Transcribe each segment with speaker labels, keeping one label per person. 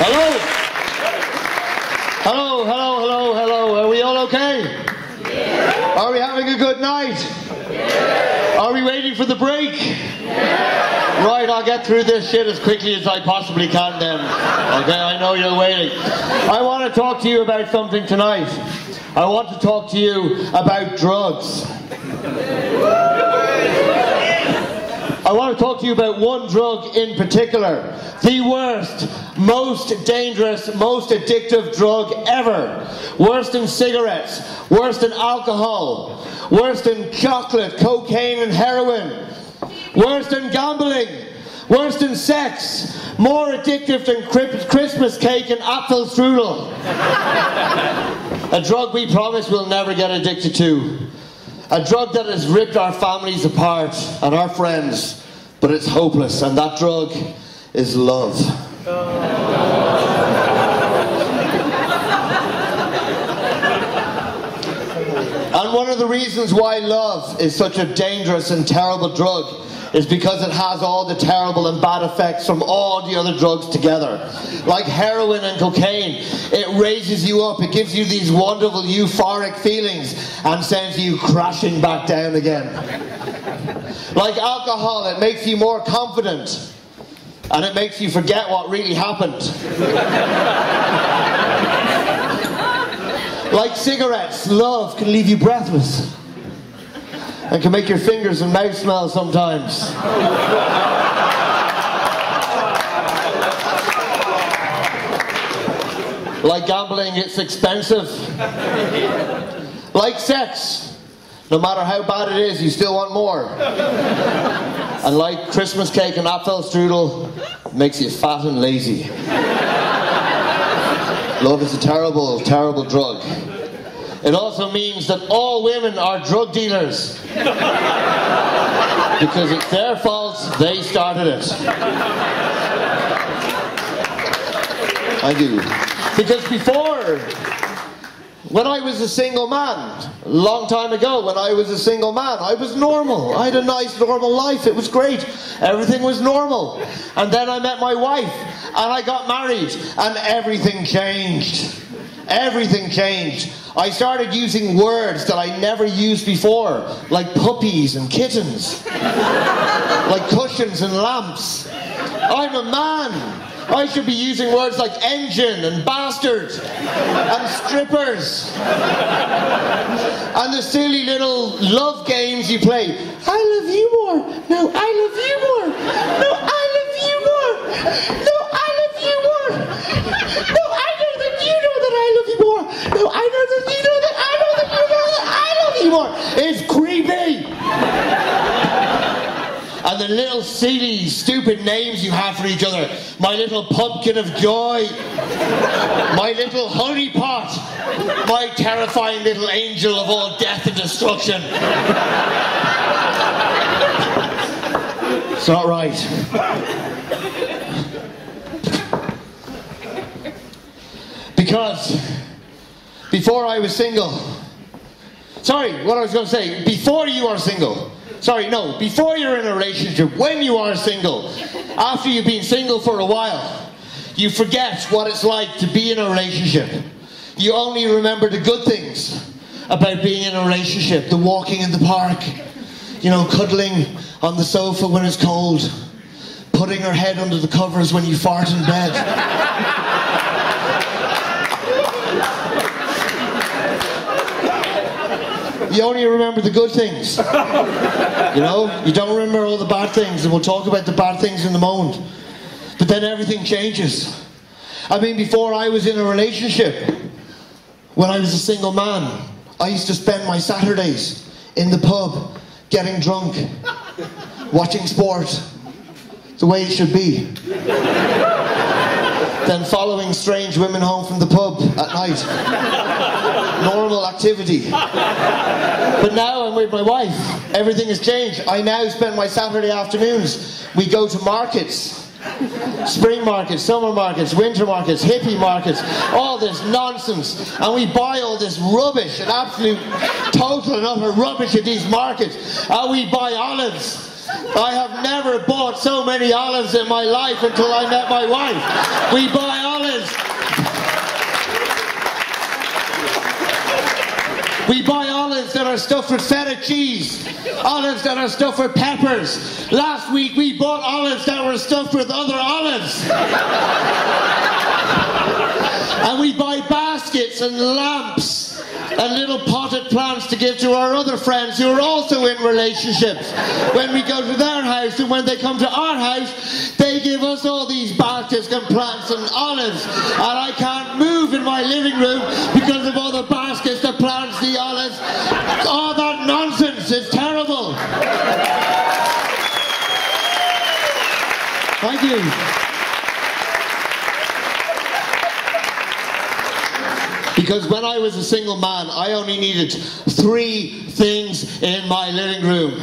Speaker 1: Hello? Hello, hello, hello, hello. Are we all okay?
Speaker 2: Yeah.
Speaker 1: Are we having a good night?
Speaker 2: Yeah.
Speaker 1: Are we waiting for the break?
Speaker 2: Yeah.
Speaker 1: Right, I'll get through this shit as quickly as I possibly can then. Okay, I know you're waiting. I want to talk to you about something tonight. I want to talk to you about drugs. I want to talk to you about one drug in particular. The worst, most dangerous, most addictive drug ever. Worse than cigarettes, worse than alcohol, worse than chocolate, cocaine and heroin, worse than gambling, worse than sex, more addictive than Christmas cake and apple strudel. A drug we promise we'll never get addicted to. A drug that has ripped our families apart and our friends, but it's hopeless, and that drug is love. And one of the reasons why love is such a dangerous and terrible drug is because it has all the terrible and bad effects from all the other drugs together. Like heroin and cocaine, it raises you up, it gives you these wonderful euphoric feelings and sends you crashing back down again. Like alcohol, it makes you more confident and it makes you forget what really happened. Like cigarettes, love can leave you breathless and can make your fingers and mouth smell sometimes. Like gambling, it's expensive. Like sex, no matter how bad it is, you still want more. And like Christmas cake and apple strudel, it makes you fat and lazy. Love is a terrible, terrible drug. It also means that all women are drug dealers. Because it's their fault, they started it. I do. Because before, when I was a single man, a long time ago, when I was a single man, I was normal. I had a nice, normal life. It was great. Everything was normal. And then I met my wife, and I got married, and everything changed. Everything changed. I started using words that I never used before, like puppies and kittens, like cushions and lamps. I'm a man. I should be using words like engine and bastard and strippers and the silly little love games you play. I love you more. No, I love you more. No, I love you more. No, I love you more. No, I know that you know that I love you more. No, I know that you know that I know that you know that I love you more. It's creepy. And the little silly, stupid names you have for each other. My little pumpkin of joy. My little honey pot. My terrifying little angel of all death and destruction. It's not right. Because before I was single... Sorry, what I was going to say. Before you are single... Sorry, no, before you're in a relationship, when you are single, after you've been single for a while, you forget what it's like to be in a relationship. You only remember the good things about being in a relationship. The walking in the park, you know, cuddling on the sofa when it's cold, putting her head under the covers when you fart in bed. You only remember the good things. You know, you don't remember all the bad things, and we'll talk about the bad things in a moment. But then everything changes. I mean, before I was in a relationship, when I was a single man, I used to spend my Saturdays in the pub, getting drunk, watching sport, the way it should be. Then following strange women home from the pub at night. Normal activity. But now I'm with my wife. Everything has changed. I now spend my Saturday afternoons. We go to markets. Spring markets, summer markets, winter markets, hippie markets, all this nonsense. And we buy all this rubbish, an absolute total and utter rubbish at these markets. And we buy olives. I have never bought so many olives in my life until I met my wife. We buy olives. We buy olives that are stuffed with feta cheese. Olives that are stuffed with peppers. Last week we bought olives that were stuffed with other olives. And we buy baskets and lamps and little potted plants to give to our other friends who are also in relationships. When we go to their house and when they come to our house, they give us all these baskets and plants and olives. And I can't move in my living room because of all the baskets, the plants, the olives. All that nonsense is terrible. Thank you. Because when I was a single man, I only needed 3 things in my living room.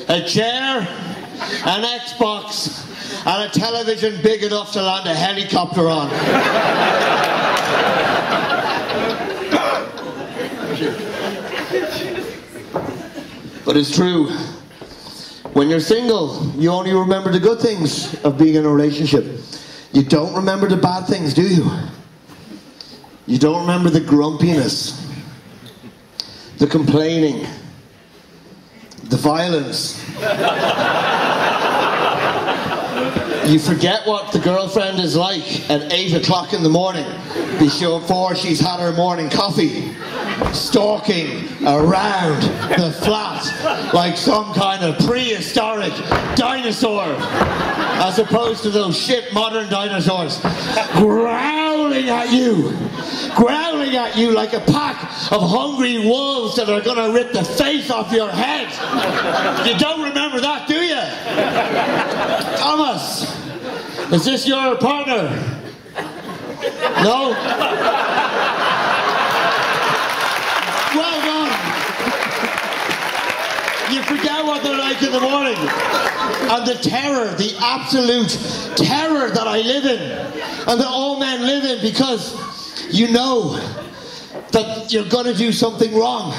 Speaker 1: A chair, an Xbox, and a television big enough to land a helicopter on. But it's true. When you're single, you only remember the good things of being in a relationship. You don't remember the bad things, do you? You don't remember the grumpiness, the complaining, the violence. You forget what the girlfriend is like at 8 o'clock in the morning before she's had her morning coffee, stalking around the flat like some kind of prehistoric dinosaur, as opposed to those shit modern dinosaurs, growling at you like a pack of hungry wolves that are going to rip the face off your head. You don't remember that, do you? Thomas, is this your partner? No? Well done. You forget what they're like in the morning. And the terror, the absolute terror that I live in, and that all men live in, because you know that you're going to do something wrong.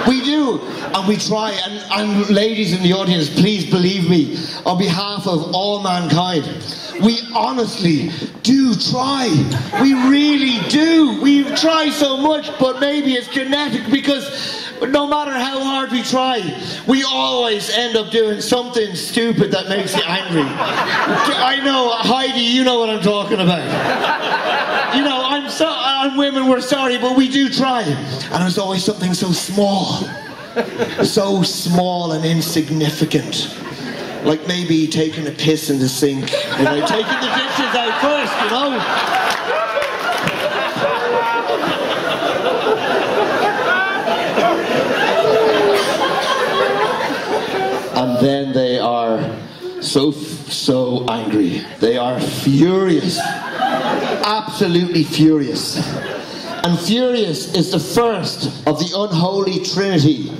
Speaker 1: We do, and we try, and ladies in the audience, please believe me, on behalf of all mankind, we honestly do try. We really do. We try so much, but maybe it's genetic, because no matter how hard we try, we always end up doing something stupid that makes you angry. I know, Heidi, you know what I'm talking about. You know, I'm women, we're sorry, but we do try. And there's always something so small and insignificant. Like maybe taking a piss in the sink, you know, taking the dishes out first, you know. And then they are so angry. They are furious. Absolutely furious. And furious is the first of the unholy trinity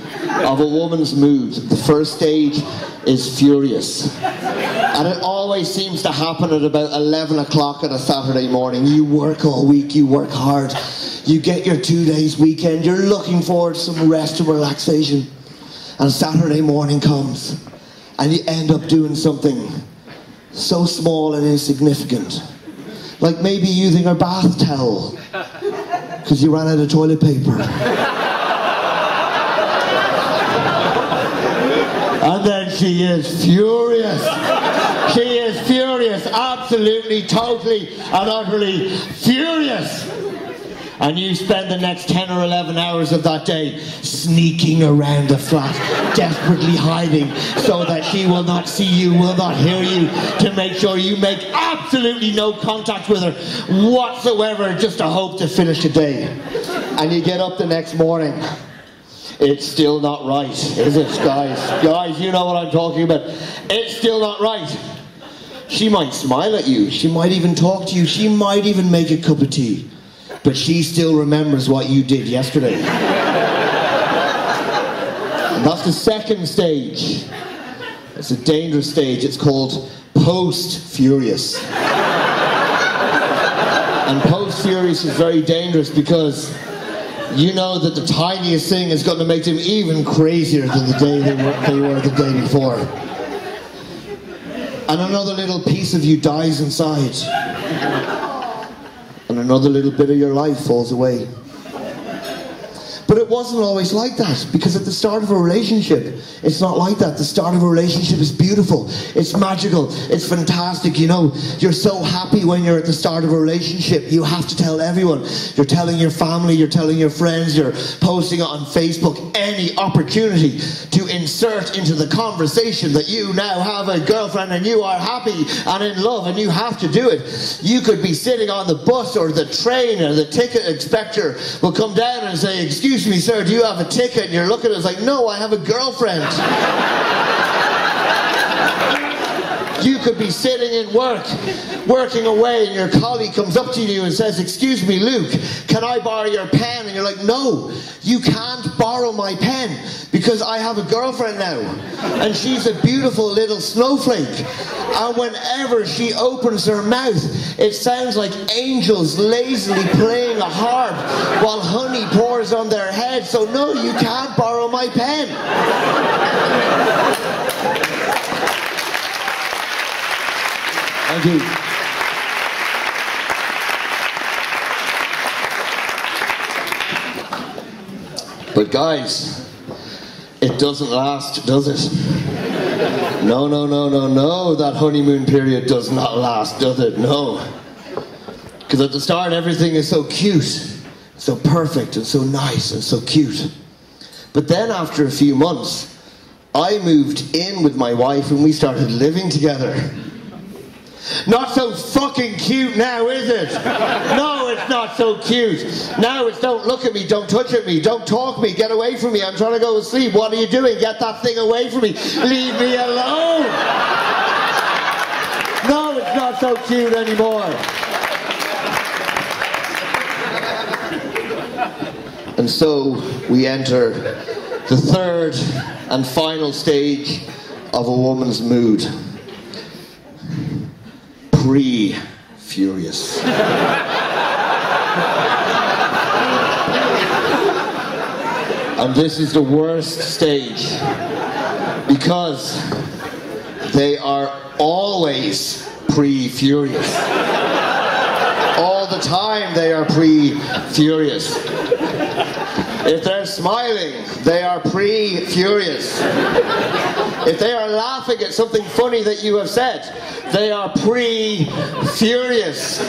Speaker 1: of a woman's mood. The first stage is furious. And it always seems to happen at about 11 o'clock on a Saturday morning. You work all week, you work hard, you get your 2 days weekend, you're looking forward to some rest and relaxation. And Saturday morning comes, and you end up doing something so small and insignificant. Like maybe using her bath towel, because you ran out of toilet paper. And then she is furious. She is furious, absolutely, totally, and utterly furious. And you spend the next 10 or 11 hours of that day sneaking around the flat, desperately hiding so that she will not see you, will not hear you, to make sure you make absolutely no contact with her whatsoever, just to hope to finish the day. And you get up the next morning. It's still not right, is it, guys? Guys, you know what I'm talking about. It's still not right. She might smile at you. She might even talk to you. She might even make a cup of tea. But she still remembers what you did yesterday. And that's the second stage. It's a dangerous stage. It's called post-furious. And post-furious is very dangerous because you know that the tiniest thing is going to make them even crazier than the day they were the day before. And another little piece of you dies inside. And another little bit of your life falls away. But it wasn't always like that, because at the start of a relationship, it's not like that. The start of a relationship is beautiful, it's magical, it's fantastic, you know. You're so happy when you're at the start of a relationship. You have to tell everyone. You're telling your family, you're telling your friends, you're posting it on Facebook, any opportunity to insert into the conversation that you now have a girlfriend and you are happy and in love, and you have to do it. You could be sitting on the bus or the train, or the ticket inspector will come down and say, "Excuse me, sir, do you have a ticket?" And you're looking at it like, "No, I have a girlfriend." You could be sitting in work, working away, and your colleague comes up to you and says, "Excuse me, Luke, can I borrow your pen?" And you're like, "No, you can't borrow my pen because I have a girlfriend now. And she's a beautiful little snowflake. And whenever she opens her mouth, it sounds like angels lazily playing a harp while honey pours on their head. So no, you can't borrow my pen." Thank you. But guys, it doesn't last, does it? No, no, no, no, no. That honeymoon period does not last, does it? No. Because at the start, everything is so cute, so perfect, and so nice, and so cute. But then after a few months, I moved in with my wife and we started living together. Not so fucking cute now, is it? No, it's not so cute. Now it's don't look at me, don't touch at me, don't talk to me, get away from me, I'm trying to go to sleep. What are you doing? Get that thing away from me. Leave me alone. No, it's not so cute anymore. And so we enter the third and final stage of a woman's mood. Pre-furious. And this is the worst stage, because they are always pre-furious. All the time they are pre-furious. If they're smiling, they are pre-furious. If they are laughing at something funny that you have said, they are pre-furious.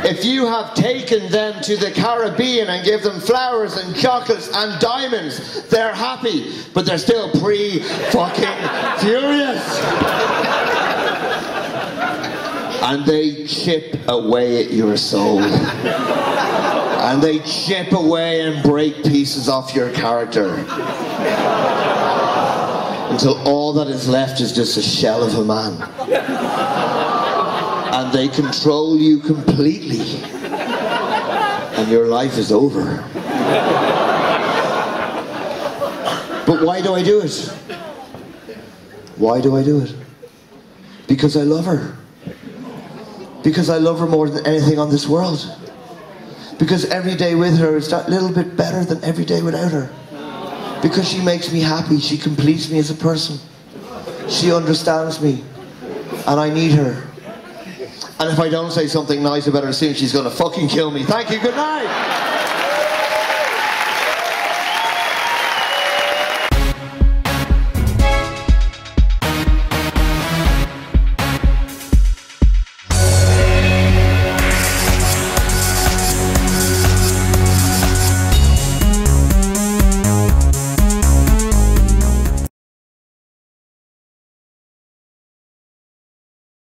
Speaker 1: If you have taken them to the Caribbean and give them flowers and chocolates and diamonds, they're happy, but they're still pre-fucking-furious. And they chip away at your soul. And they chip away and break pieces off your character. Until all that is left is just a shell of a man. And they control you completely. And your life is over. But why do I do it? Why do I do it? Because I love her. Because I love her more than anything on this world. Because every day with her is that little bit better than every day without her. Because she makes me happy, she completes me as a person. She understands me, and I need her. And if I don't say something nice about her soon, she's gonna fucking kill me. Thank you, good night!